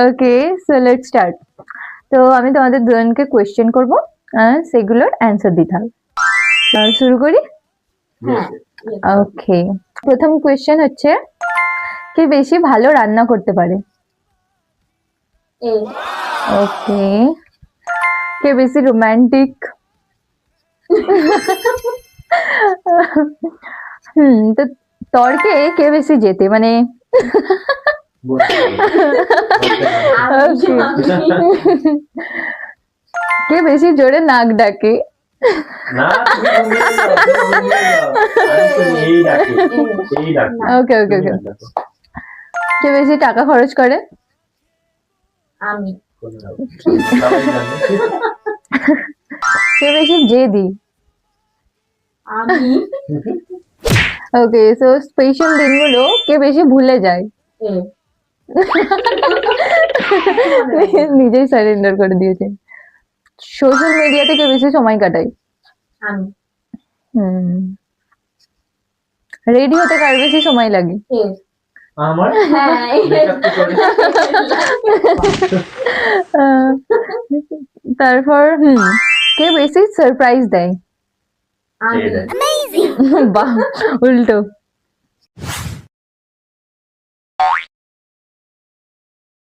Okay, so let's start. তো আমি তোমাদের দুজনকে কোয়েশ্চেন করব, সেগুলোর অ্যান্সার দিতে হবে। শুরু করি। ওকে, প্রথম কোয়েশ্চেন হচ্ছে, কে বেশি ভালো রান্না করতে পারে? ওকে, কে বেশি রোমান্টিক? তো তর্কে কে বেশি জেতে, মানে কে বেশি জোরে নাক ডাকে? ওকে ওকে ওকে, কে বেশি টাকা খরচ করে? আমি। কে বেশি জেদি? আমি। ওকে, সো স্পেশাল দিনগুলো কে বেশি ভুলে যায়? নিজেই সারেন্ডার করে দিয়েছে। সোশ্যাল মিডিয়াতে কে বেশি সময় কাটায়? আমি। রেডি হতে কার বেশি সময় লাগে? আমার তারপর কে বেশি সারপ্রাইজ দেয়? আমি। বাহ, উল্টো।